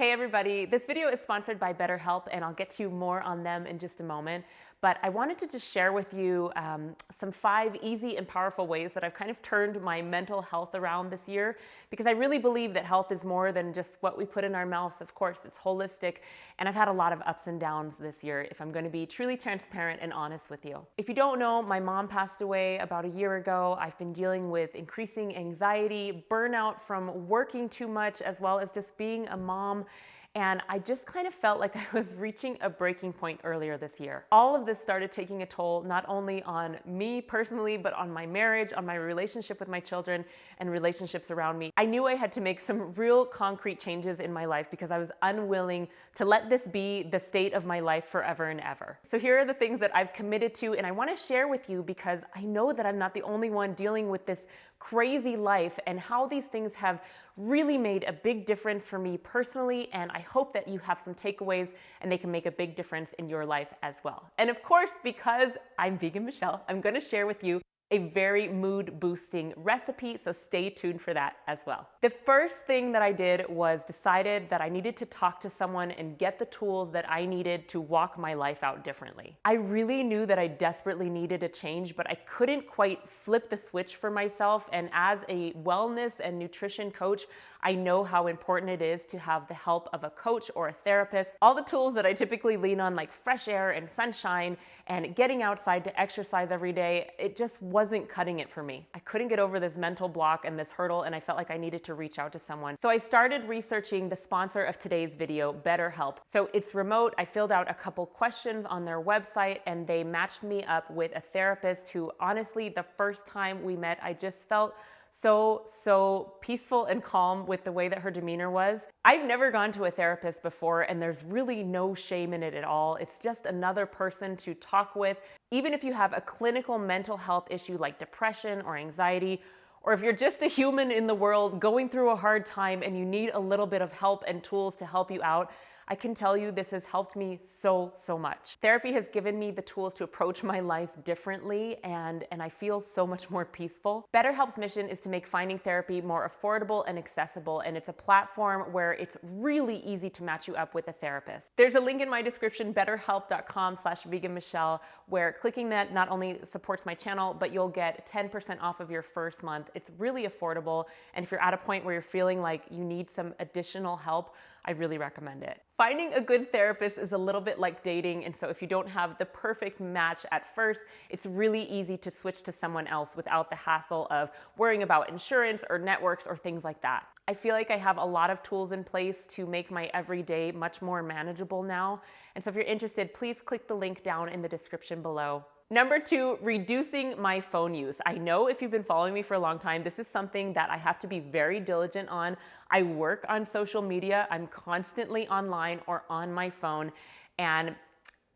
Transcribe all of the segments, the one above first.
Hey everybody, this video is sponsored by BetterHelp and I'll get to more on them in just a moment. But I wanted to just share with you some 5 easy and powerful ways that I've kind of turned my mental health around this year, because I really believe that health is more than just what we put in our mouths. Of course, it's holistic, and I've had a lot of ups and downs this year, if I'm going to be truly transparent and honest with you. If you don't know, my mom passed away about a year ago. I've been dealing with increasing anxiety, burnout from working too much, as well as just being a mom. And I just kind of felt like I was reaching a breaking point earlier this year. All of this started taking a toll, not only on me personally, but on my marriage, on my relationship with my children, and relationships around me. I knew I had to make some real concrete changes in my life because I was unwilling to let this be the state of my life forever and ever. So here are the things that I've committed to, and I want to share with you because I know that I'm not the only one dealing with this crazy life, and how these things have really made a big difference for me personally, and I hope that you have some takeaways and they can make a big difference in your life as well. And of course, because I'm Vegan Michele, I'm going to share with you a very mood boosting recipe, so stay tuned for that as well. The first thing that I did was decided that I needed to talk to someone and get the tools that I needed to walk my life out differently. I really knew that I desperately needed a change, but I couldn't quite flip the switch for myself. And as a wellness and nutrition coach, I know how important it is to have the help of a coach or a therapist. All the tools that I typically lean on, like fresh air and sunshine and getting outside to exercise every day, it just wasn't cutting it for me. I couldn't get over this mental block and this hurdle, and I felt like I needed to reach out to someone. So I started researching the sponsor of today's video, BetterHelp. So it's remote. I filled out a couple questions on their website and they matched me up with a therapist who, honestly, the first time we met, I just felt so peaceful and calm with the way that her demeanor was. I've never gone to a therapist before, and there's really no shame in it at all. It's just another person to talk with. Even if you have a clinical mental health issue like depression or anxiety, or if you're just a human in the world going through a hard time and you need a little bit of help and tools to help you out, I can tell you this has helped me so much. Therapy has given me the tools to approach my life differently, and I feel so much more peaceful. BetterHelp's mission is to make finding therapy more affordable and accessible, and it's a platform where it's really easy to match you up with a therapist. There's a link in my description, betterhelp.com/veganmichele, where clicking that not only supports my channel, but you'll get 10% off of your first month. It's really affordable, and if you're at a point where you're feeling like you need some additional help, I really recommend it. Finding a good therapist is a little bit like dating, and so if you don't have the perfect match at first, it's really easy to switch to someone else without the hassle of worrying about insurance or networks or things like that. I feel like I have a lot of tools in place to make my everyday much more manageable now, and so if you're interested, please click the link down in the description below. Number 2, reducing my phone use. I know if you've been following me for a long time, this is something that I have to be very diligent on. I work on social media. I'm constantly online or on my phone, and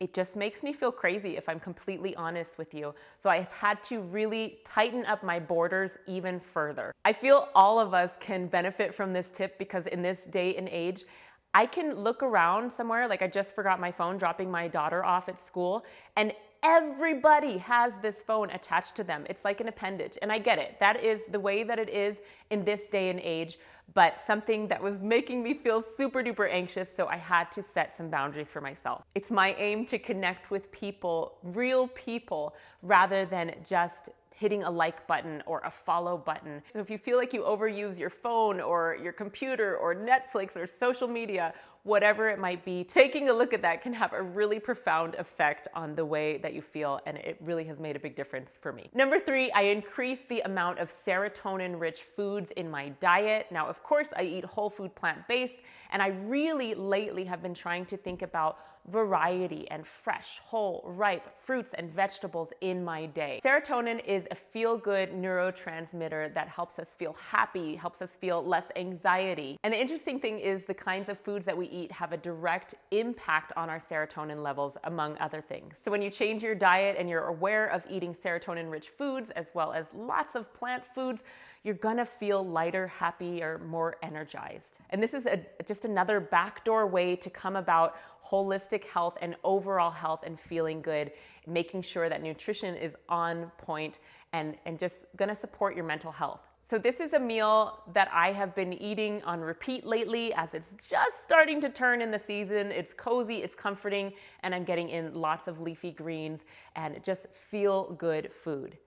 it just makes me feel crazy if I'm completely honest with you. So I've had to really tighten up my borders even further. I feel all of us can benefit from this tip because in this day and age, I can look around somewhere, like I just forgot my phone dropping my daughter off at school, and everybody has this phone attached to them. It's like an appendage, and I get it. That is the way that it is in this day and age, but something that was making me feel super duper anxious, so I had to set some boundaries for myself. It's my aim to connect with people, real people, rather than just hitting a like button or a follow button. So if you feel like you overuse your phone or your computer or Netflix or social media, whatever it might be, taking a look at that can have a really profound effect on the way that you feel, and it really has made a big difference for me. Number 3, I increased the amount of serotonin-rich foods in my diet. Now, of course, I eat whole food plant-based, and I really lately have been trying to think about variety and fresh, whole, ripe fruits and vegetables in my day. Serotonin is a feel-good neurotransmitter that helps us feel happy, helps us feel less anxiety. And the interesting thing is the kinds of foods that we eat have a direct impact on our serotonin levels, among other things. So when you change your diet and you're aware of eating serotonin-rich foods as well as lots of plant foods, you're gonna feel lighter, happier, more energized. And this is just another backdoor way to come about holistic health and overall health and feeling good, making sure that nutrition is on point and just gonna support your mental health. So this is a meal that I have been eating on repeat lately as it's just starting to turn in the season. It's cozy, it's comforting, and I'm getting in lots of leafy greens and just feel good food.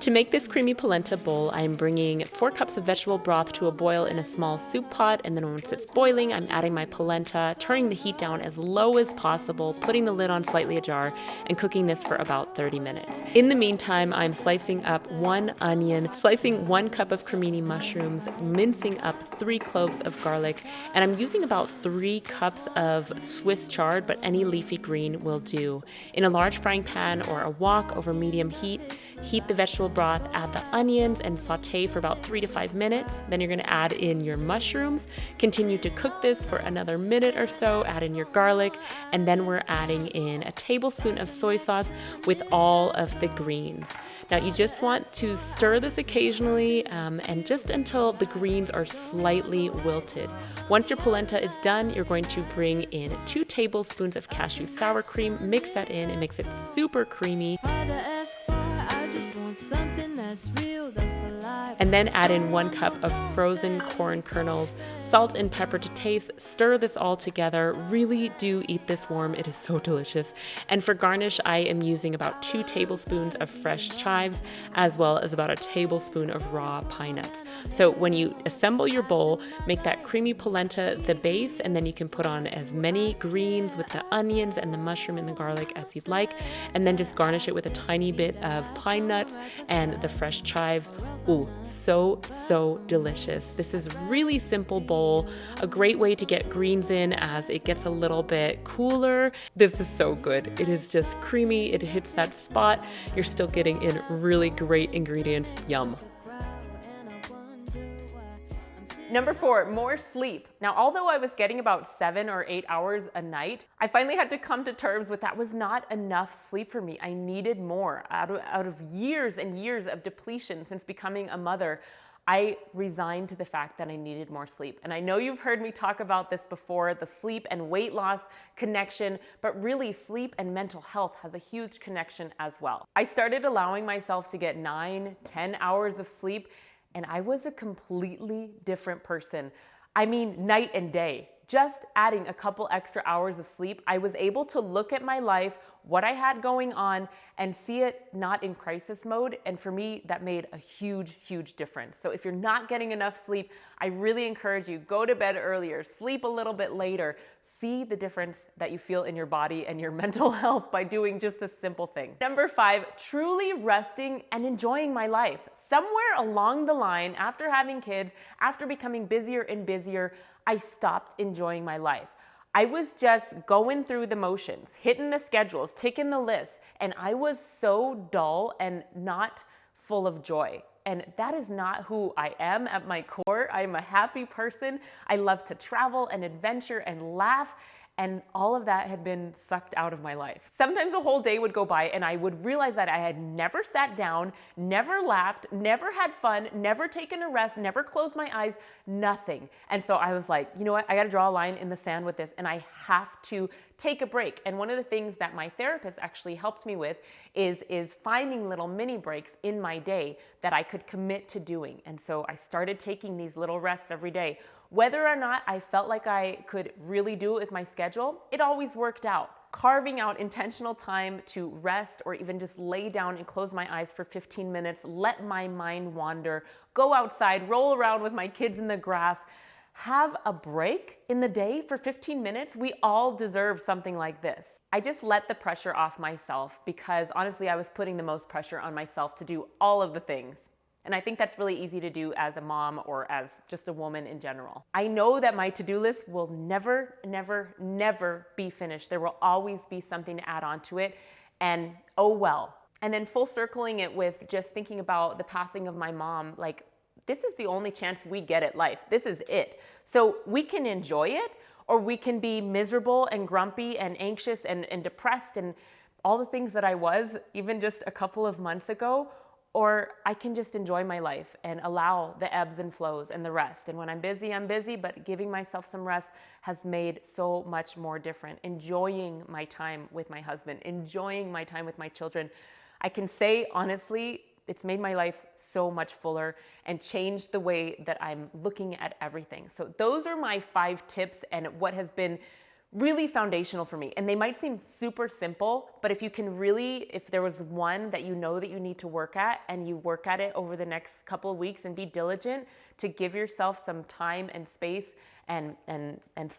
To make this creamy polenta bowl, I'm bringing 4 cups of vegetable broth to a boil in a small soup pot, and then once it's boiling, I'm adding my polenta, turning the heat down as low as possible, putting the lid on slightly ajar, and cooking this for about 30 minutes. In the meantime, I'm slicing up 1 onion, slicing 1 cup of cremini mushrooms, mincing up 3 cloves of garlic, and I'm using about 3 cups of Swiss chard, but any leafy green will do. In a large frying pan or a wok over medium heat, heat the vegetable broth, add the onions, and saute for about 3 to 5 minutes. Then you're going to add in your mushrooms, continue to cook this for another minute or so, add in your garlic, and then we're adding in a tablespoon of soy sauce with all of the greens. Now you just want to stir this occasionally and just until the greens are slightly wilted. Once your polenta is done, you're going to bring in 2 tablespoons of cashew sour cream, mix that in, and makes it super creamy. And then add in 1 cup of frozen corn kernels, salt and pepper to taste. Stir this all together. Really do eat this warm. It is so delicious. And for garnish, I am using about 2 tablespoons of fresh chives, as well as about a tablespoon of raw pine nuts. So when you assemble your bowl, make that creamy polenta the base, and then you can put on as many greens with the onions and the mushroom and the garlic as you'd like, and then just garnish it with a tiny bit of pine nuts and the fresh chives. Ooh, so delicious. This is a really simple bowl, a great way to get greens in as it gets a little bit cooler. This is so good. It is just creamy. It hits that spot. You're still getting in really great ingredients. Yum. Number 4, more sleep. Now, although I was getting about 7 or 8 hours a night, I finally had to come to terms with that was not enough sleep for me. I needed more. Out of years and years of depletion since becoming a mother, I resigned to the fact that I needed more sleep. And I know you've heard me talk about this before, the sleep and weight loss connection, but really sleep and mental health has a huge connection as well. I started allowing myself to get 9, 10 hours of sleep, and I was a completely different person. I mean, night and day. Just adding a couple extra hours of sleep, I was able to look at my life, what I had going on, and see it not in crisis mode. And for me, that made a huge difference. So if you're not getting enough sleep, I really encourage you, go to bed earlier, sleep a little bit later, see the difference that you feel in your body and your mental health by doing just this simple thing. Number 5, truly resting and enjoying my life. Somewhere along the line, after having kids, after becoming busier and busier, I stopped enjoying my life. I was just going through the motions, hitting the schedules, ticking the lists, and I was so dull and not full of joy. And that is not who I am at my core. I'm a happy person. I love to travel and adventure and laugh, and all of that had been sucked out of my life. Sometimes a whole day would go by and I would realize that I had never sat down, never laughed, never had fun, never taken a rest, never closed my eyes, nothing. And so I was like, you know what, I gotta draw a line in the sand with this, and I have to take a break. And one of the things that my therapist actually helped me with is finding little mini breaks in my day that I could commit to doing. And so I started taking these little rests every day. Whether or not I felt like I could really do it with my schedule, it always worked out. Carving out intentional time to rest or even just lay down and close my eyes for 15 minutes, let my mind wander, go outside, roll around with my kids in the grass, have a break in the day for 15 minutes. We all deserve something like this. I just let the pressure off myself because honestly, I was putting the most pressure on myself to do all of the things. And I think that's really easy to do as a mom or as just a woman in general. I know that my to-do list will never be finished. There will always be something to add on to it, and oh well. And then full circling it with just thinking about the passing of my mom, like this is the only chance we get at life. This is it. So we can enjoy it, or we can be miserable and grumpy and anxious and depressed and all the things that I was even just a couple of months ago, or I can just enjoy my life and allow the ebbs and flows and the rest. And when I'm busy, but giving myself some rest has made so much more different. Enjoying my time with my husband, enjoying my time with my children. I can say honestly, It's made my life so much fuller and changed the way that I'm looking at everything. So those are my 5 tips and what has been really foundational for me. And they might seem super simple, but if you can really, if there was one that you know that you need to work at and you work at it over the next couple of weeks and be diligent to give yourself some time and space and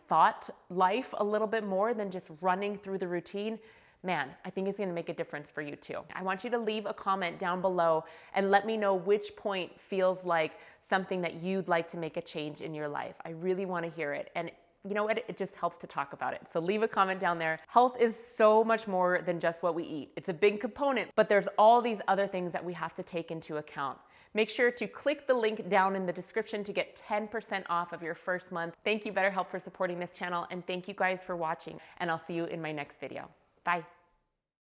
thought life a little bit more than just running through the routine, man, I think it's gonna make a difference for you too. I want you to leave a comment down below and let me know which point feels like something that you'd like to make a change in your life. I really wanna hear it. And you know what? It just helps to talk about it. So leave a comment down there. Health is so much more than just what we eat. It's a big component, but there's all these other things that we have to take into account. Make sure to click the link down in the description to get 10% off of your first month. Thank you, BetterHelp, for supporting this channel, and thank you guys for watching, and I'll see you in my next video. Bye.